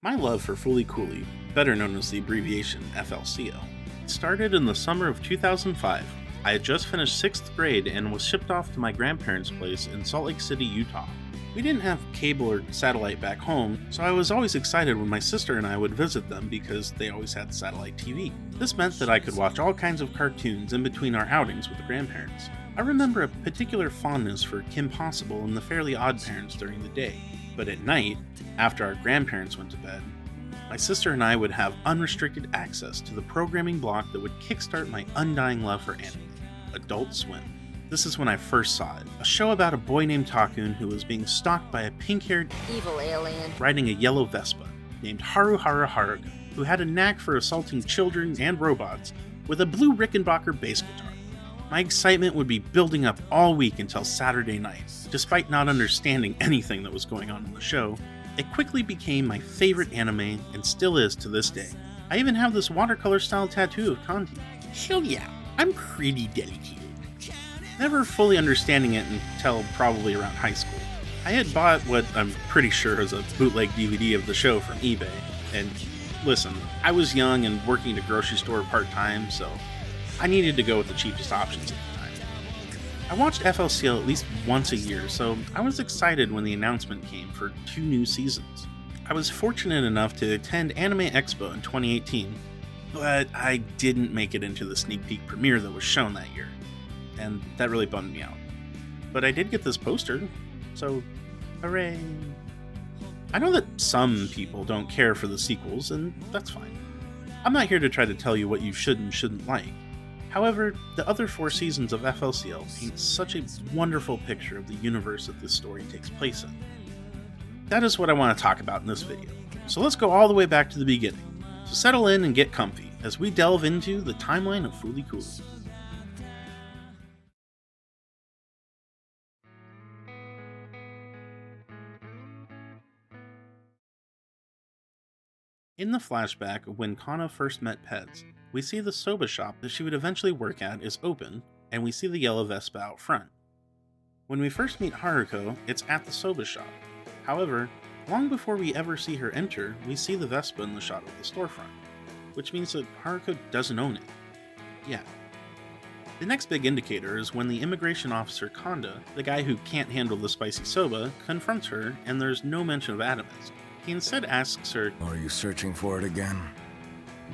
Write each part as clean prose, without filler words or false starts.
My love for Fooly Cooly, better known as the abbreviation FLCL, started in the summer of 2005. I had just finished 6th grade and was shipped off to my grandparents' place in Salt Lake City, Utah. We didn't have cable or satellite back home, so I was always excited when my sister and I would visit them because they always had satellite TV. This meant that I could watch all kinds of cartoons in between our outings with the grandparents. I remember a particular fondness for Kim Possible and the Fairly Odd Parents during the day, but at night, after our grandparents went to bed, my sister and I would have unrestricted access to the programming block that would kickstart my undying love for anime, Adult Swim. This is when I first saw it, a show about a boy named Takun who was being stalked by a pink-haired evil alien riding a yellow Vespa named Haruhara Haruka, who had a knack for assaulting children and robots with a blue Rickenbacker bass guitar. My excitement would be building up all week until Saturday night. Despite not understanding anything that was going on in the show, it quickly became my favorite anime and still is to this day. I even have this watercolor style tattoo of Kanji. Hell yeah, I'm pretty dedicated. Never fully understanding it until probably around high school. I had bought what I'm pretty sure is a bootleg DVD of the show from eBay, and listen, I was young and working at a grocery store part-time, so I needed to go with the cheapest options at the time. I watched FLCL at least once a year, so I was excited when the announcement came for 2 new seasons. I was fortunate enough to attend Anime Expo in 2018, but I didn't make it into the sneak peek premiere that was shown that year, and that really bummed me out. But I did get this poster, so hooray! I know that some people don't care for the sequels, and that's fine. I'm not here to try to tell you what you should and shouldn't like. However, the other 4 seasons of FLCL paint such a wonderful picture of the universe that this story takes place in. That is what I want to talk about in this video, so let's go all the way back to the beginning. So settle in and get comfy as we delve into the timeline of Fooly Cooly. In the flashback of when Kana first met Peds, we see the soba shop that she would eventually work at is open, and we see the yellow Vespa out front. When we first meet Haruko, it's at the soba shop. However, long before we ever see her enter, we see the Vespa in the shot of the storefront, which means that Haruko doesn't own it. Yet. The next big indicator is when the immigration officer Kanda, the guy who can't handle the spicy soba, confronts her and there's no mention of Adamus. He instead asks her, "Are you searching for it again?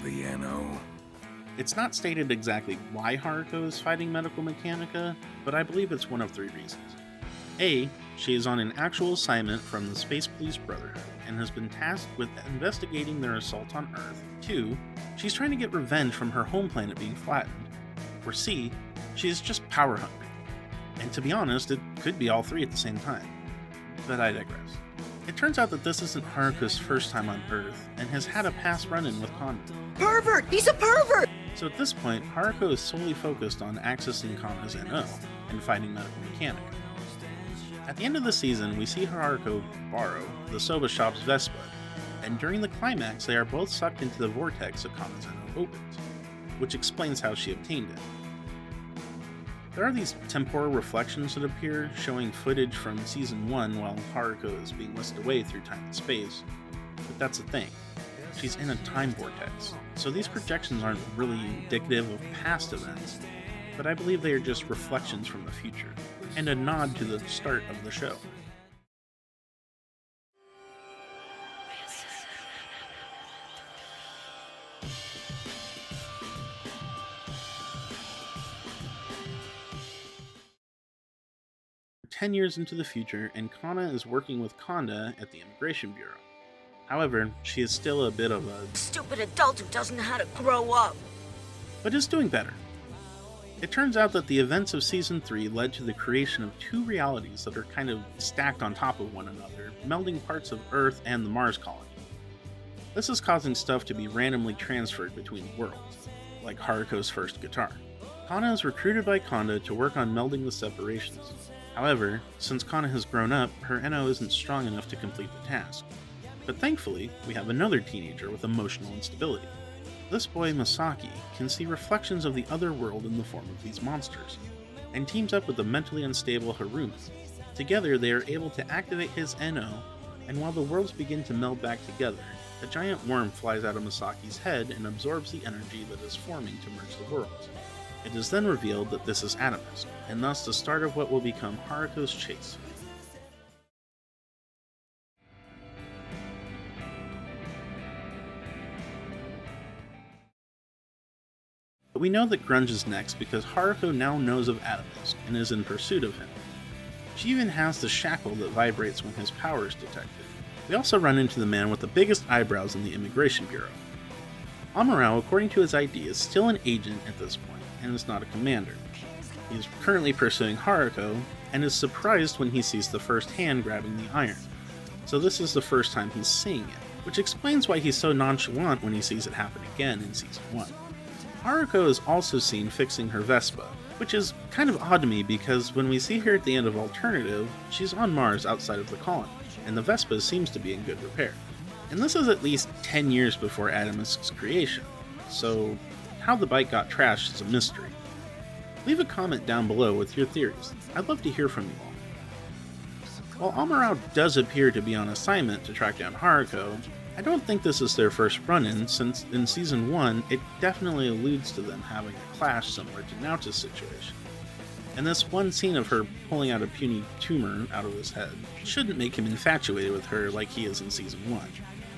The NO?" It's not stated exactly why Haruko is fighting Medical Mechanica, but I believe it's one of 3 reasons. A. She is on an actual assignment from the Space Police Brotherhood and has been tasked with investigating their assault on Earth. 2. She's trying to get revenge from her home planet being flattened. Or C. She is just power hungry. And to be honest, it could be all 3 at the same time. But I digress. It turns out that this isn't Haruko's first time on Earth, and has had a past run-in with Kanda. pervert. He's a pervert. So at this point, Haruko is solely focused on accessing Kanda's NO and fighting Medical Mechanica. At the end of the season, we see Haruko borrow the soba shop's Vespa, and during the climax, they are both sucked into the vortex that Kanda's NO opens, which explains how she obtained it. There are these temporal reflections that appear, showing footage from Season 1 while Haruko is being whisked away through time and space. But that's the thing, she's in a time vortex, so these projections aren't really indicative of past events, but I believe they are just reflections from the future, and a nod to the start of the show. We're 10 years into the future, and Kana is working with Kanda at the Immigration Bureau. However, she is still a bit of a Stupid adult who doesn't know how to grow up. but is doing better. It turns out that the events of Season 3 led to the creation of 2 realities that are kind of stacked on top of one another, melding parts of Earth and the Mars colony. This is causing stuff to be randomly transferred between worlds, like Haruko's first guitar. Kana is recruited by Kanda to work on melding the separations. However, since Kana has grown up, her NO isn't strong enough to complete the task. But thankfully, we have another teenager with emotional instability. This boy, Masaki, can see reflections of the other world in the form of these monsters, and teams up with the mentally unstable Harumi. Together, they are able to activate his NO, and while the worlds begin to meld back together, a giant worm flies out of Misaki's head and absorbs the energy that is forming to merge the worlds. It is then revealed that this is Atomisk, and thus the start of what will become Haruko's chase. But we know that Grunge is next because Haruko now knows of Atomisk and is in pursuit of him. She even has the shackle that vibrates when his power is detected. We also run into the man with the biggest eyebrows in the Immigration Bureau. Amuro, according to his ID, is still an agent at this point, and is not a commander. He is currently pursuing Haruko, and is surprised when he sees the first hand grabbing the iron. So this is the first time he's seeing it, which explains why he's so nonchalant when he sees it happen again in Season 1. Haruko is also seen fixing her Vespa, which is kind of odd to me because when we see her at the end of Alternative, she's on Mars outside of the colony, and the Vespa seems to be in good repair. And this is at least 10 years before Atomisk's creation, so how the bike got trashed is a mystery. Leave a comment down below with your theories. I'd love to hear from you all. While Amuro does appear to be on assignment to track down Haruko, I don't think this is their first run-in, since in Season 1 it definitely alludes to them having a clash similar to Naota's situation. And this one scene of her pulling out a puny tumor out of his head shouldn't make him infatuated with her like he is in Season 1.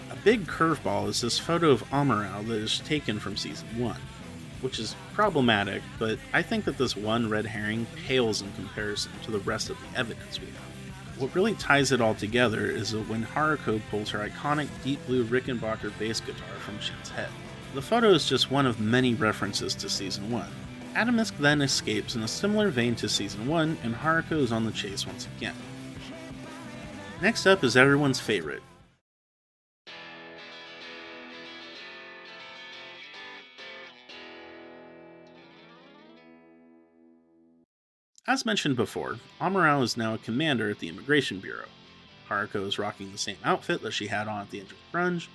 A big curveball is this photo of Amuro that is taken from Season 1, which is problematic, but I think that this one red herring pales in comparison to the rest of the evidence we have. What really ties it all together is that when Haruko pulls her iconic deep blue Rickenbacker bass guitar from Shin's head. The photo is just one of many references to Season 1. Atomisk then escapes in a similar vein to Season 1, and Haruko is on the chase once again. Next up is everyone's favorite. As mentioned before, Amuro is now a commander at the Immigration Bureau. Haruko is rocking the same outfit that she had on at the end of Grunge,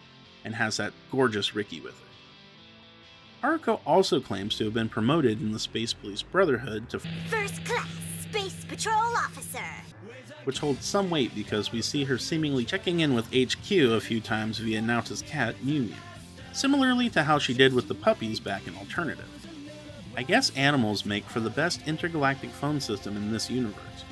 and has that gorgeous Riki with her. Haruko also claims to have been promoted in the Space Police Brotherhood to First Class Space Patrol Officer, which holds some weight because we see her seemingly checking in with HQ a few times via Naota's cat, Mew Mew, similarly to how she did with the puppies back in Alternative. I guess animals make for the best intergalactic phone system in this universe.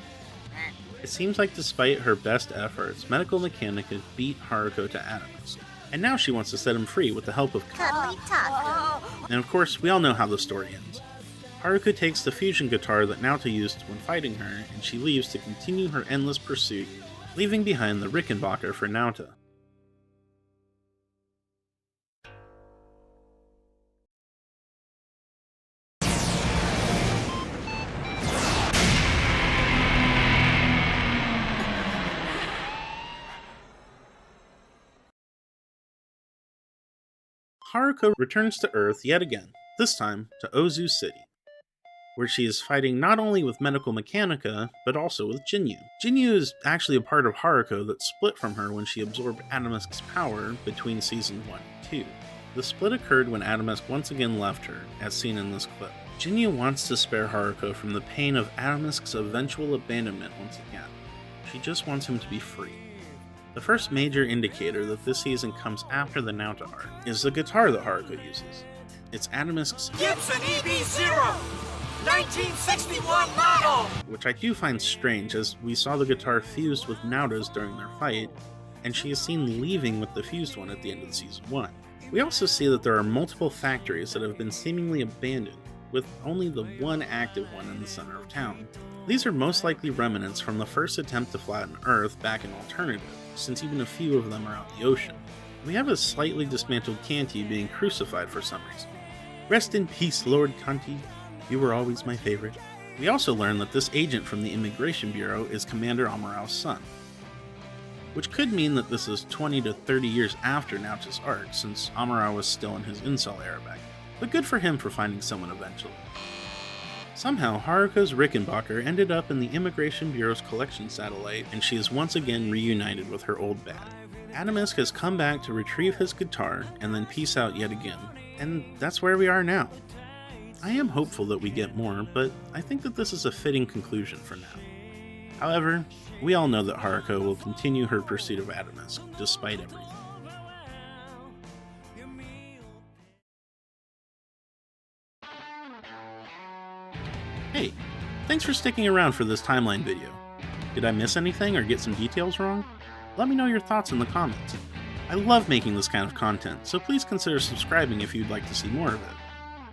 It seems like despite her best efforts, Medical Mechanica beat Haruko to Atomisk, and now she wants to set him free with the help of Cuddly Taco. And of course, we all know how the story ends. Haruko takes the fusion guitar that Naota used when fighting her, and she leaves to continue her endless pursuit, leaving behind the Rickenbacker for Naota. Haruko returns to Earth yet again, this time to Ozu City, where she is fighting not only with Medical Mechanica, but also with Jinyu. Jinyu is actually a part of Haruko that split from her when she absorbed Atomisk's power between Season 1 and 2. The split occurred when Atomisk once again left her, as seen in this clip. Jinyu wants to spare Haruko from the pain of Atomisk's eventual abandonment once again. She just wants him to be free. The first major indicator that this season comes after the Naota arc is the guitar that Haruko uses. It's Atomisk's Gibson EB0, 1961 model! Which I do find strange, as we saw the guitar fused with Naota's during their fight, and she is seen leaving with the fused one at the end of Season 1. We also see that there are multiple factories that have been seemingly abandoned, with only the one active one in the center of town. These are most likely remnants from the first attempt to flatten Earth back in Alternative, since even a few of them are out in the ocean. We have a slightly dismantled Canti being crucified for some reason. Rest in peace, Lord Canti. You were always my favorite. We also learn that this agent from the Immigration Bureau is Commander Amuro's son, which could mean that this is 20 to 30 years after Naota's arc, since Amuro was still in his incel era back then. But good for him for finding someone eventually. Somehow, Haruko's Rickenbacker ended up in the Immigration Bureau's collection satellite, and she is once again reunited with her old bat. Atomisk has come back to retrieve his guitar, and then peace out yet again, and that's where we are now. I am hopeful that we get more, but I think that this is a fitting conclusion for now. However, we all know that Haruko will continue her pursuit of Atomisk, despite everything. Hey, thanks for sticking around for this timeline video. Did I miss anything or get some details wrong? Let me know your thoughts in the comments. I love making this kind of content, so please consider subscribing if you'd like to see more of it.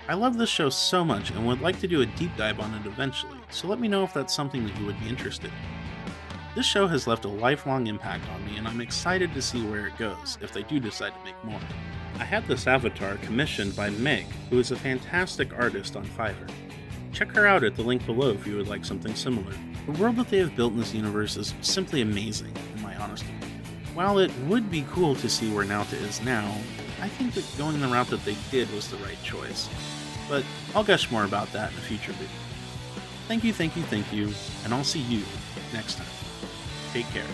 I love this show so much and would like to do a deep dive on it eventually, so let me know if that's something that you would be interested in. This show has left a lifelong impact on me, and I'm excited to see where it goes if they do decide to make more. I had this avatar commissioned by Meg, who is a fantastic artist on Fiverr. Check her out at the link below if you would like something similar. The world that they have built in this universe is simply amazing, in my honest opinion. While it would be cool to see where Naota is now, I think that going the route that they did was the right choice. But I'll gush more about that in a future video. Thank you, and I'll see you next time. Take care.